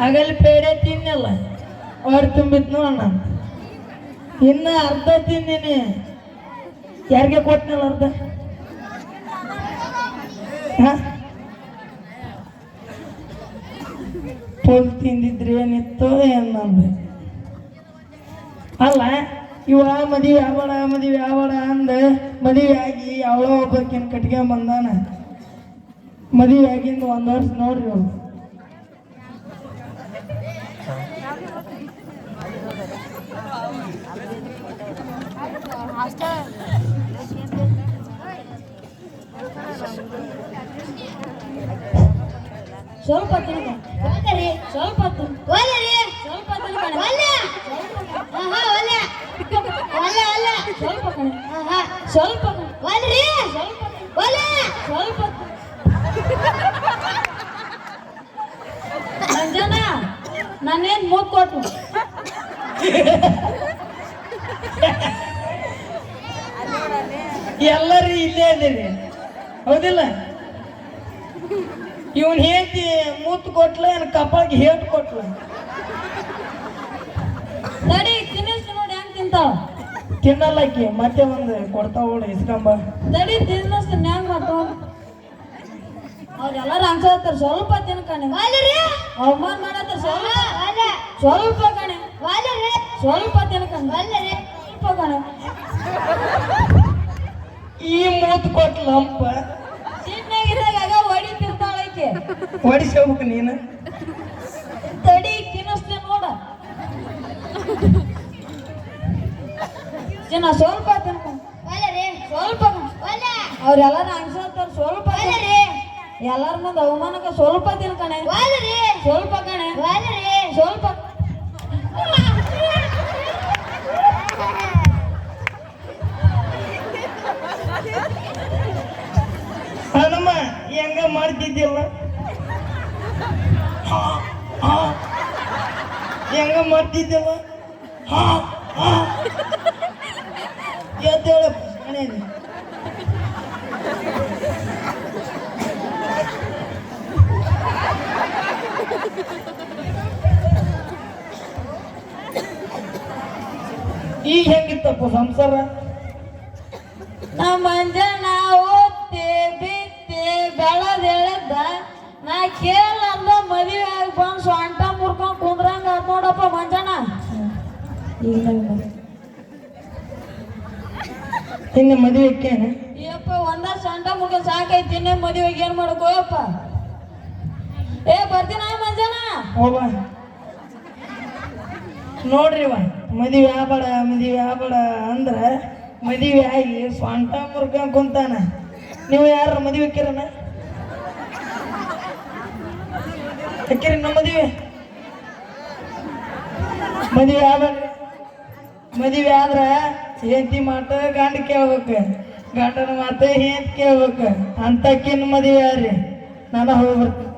ಆಗಲ್ಲಿ ಪೇಡೆ ತಿನ್ನಲ್ಲ ಹೊರ ತುಂಬಿದ್ನು ಅಣ್ಣ ಇನ್ನ ಅರ್ಧ ತಿಂದಿನಿ ಯಾರಿಗೆ ಕೊಟ್ಟನಲ್ಲ ಅರ್ಧ ಫುಲ್ ತಿಂದಿದ್ರೆ ಏನಿತ್ತು ಏನಂದ ಅಲ್ಲ ಇವ ಮದುವೆ ಆವಡ ಅಂದ ಮದುವೆ ಆಗಿ ಅವಳ ಒಬ್ಬಕಿನ ಕಟ್ಗೆ ಬಂದಾನ ಮದುವೆ ಆಗಿಂದ 1 ವರ್ಷ ನೋಡ್ರಿ ಅವ್ರು ಸ್ವಲ್ಪ ಸ್ವಲ್ಪ ಸ್ವಲ್ಪ ಅಂಜನ ನಾನೇನ್ ಮೂತ್ ಕೊಟ್ಟು ಎಲ್ಲರೂ ಇಲ್ಲೇ ಇದೀರಿ ಹೌದಿಲ್ಲ ಇವನ್ ಹೇಂತಿ ಮೂತ್ ಕೊಟ್ಲ ಏನ್ ಕಪಾಳಿಗೆ ಹೇಟ್ ಕೊಟ್ಲ ತಡಿ ತಿನ್ನಿಸ್ ನೋಡಿ ಹೆಂಗ್ ತಿಂತಾವ ತಿನ್ನಲ್ಲಕ್ಕಿ ಮತ್ತೆ ಒಂದು ಕೊಡ್ತಾವ ನೋಡಿ ಇಸ್ಕೊಂಬ ತಡಿ ತಿನ್ನಿಸ್ ಹೆಂಗ್ ಮಾಡ್ತಾವ ಅವ್ರೆಲ್ಲಾರು ಅನ್ಸತ್ತಾರ ಸ್ವಲ್ಪ ತಿನ್ಕಣೆ ಅವಮಾನ ಮಾಡತ್ತಾರ ಸ್ವಲ್ಪ ಕಣೆ ಸ್ವಲ್ಪ ತಿನ್ಕಣೆ ಸ್ವಲ್ಪ ಕಣೆ ಈ ಮೂತ್ ಕೊಟ್ಲಂಪ ಚಿನ್ನಾಗಿದ್ದಾಗ ಹೊಡಿತಿರ್ತಾಳೈಕೆ ಹೊಡಿಸ್ಕೋಬೇಕು ನೀನು ತಡಿ ತಿನ್ನಿಸ್ತೀನಿ ನೋಡ ಚಿನ್ನ ಸ್ವಲ್ಪ ತಿನ್ಕೊಂಡು ಸ್ವಲ್ಪ ಅವ್ರೆಲ್ಲಾರು ಅನ್ಸತ್ತಾರ ಸ್ವಲ್ಪ ಎಲ್ಲಾರ ಮುಂದೆ ಅವಮಾನಕ್ಕೆ ಸ್ವಲ್ಪ ತಿನ್ಕಣೆ ಸ್ವಲ್ಪ ಕಣೆ ಸ್ವಲ್ಪ ಹನುಮ ಹೆಂಗ ಮಾಡ್ತಿದ್ದಿಲ್ಲ ಹೆಂಗ ಮಾಡ್ತಿದ್ದಿಲ್ಲ ಎದ್ದೇಳ ಈಗ ಹೆಂಗಿತ್ತಪ್ಪ ಸಂಸಾರ ನಮ್ಮ ಅಂಜನ ಓದ್ತೆ ಬಿತ್ತೆ ಬೆಳದ ನಾ ಕೇಳಂದ ಮದುವೆ ಆಗಿ ಬಂದು ಸೊಂಟ ಮುರ್ಕೊಂಡ್ ಕುಂದ್ರಂಗ ನೋಡಪ್ಪ ಮಂಜನ ಇನ್ನು ಮದುವೆಕ್ಕೇನೆ ಯಪ್ಪ ಒಂದ ಸೊಂಟ ಮುರ್ಕೊಂಡ್ ಸಾಕೈತಿ ಇನ್ನೇ ಮದುವೆಗೆ ಏನ್ ಮಾಡಕೋಯಪ್ಪ ಏ ಬರ್ತೀನ ಮಂಜನ ಹೋಗ ನೋಡ್ರಿವ ಮದುವೆ ಆಬೇಡ ಅಂದ್ರ ಮದುವೆ ಆಗಿ ಸ್ವಂಟ ಮುರ್ಕೊಂಡ್ ಕುಂತಾನ ನೀವು ಯಾರ ಮದುವೆ ಹಾಕಿರನ ಹಾಕಿರಿ ನಮ್ಮ ಮದುವೆ ಆಬೇಡ್ರಿ ಮದುವೆ ಆದ್ರ ಹೆಂಡತಿ ಮಾತ ಗಂಡ ಕೇಳ್ಬೇಕು ಗಂಡನ ಮಾತ ಹೆಂಡತಿ ಕೇಳ್ಬೇಕು ಅಂತಕಿನ್ ಮದುವೆ ಯಾರ್ರಿ ನಾನು ಹೋಗ್ಬರ್ತೀನಿ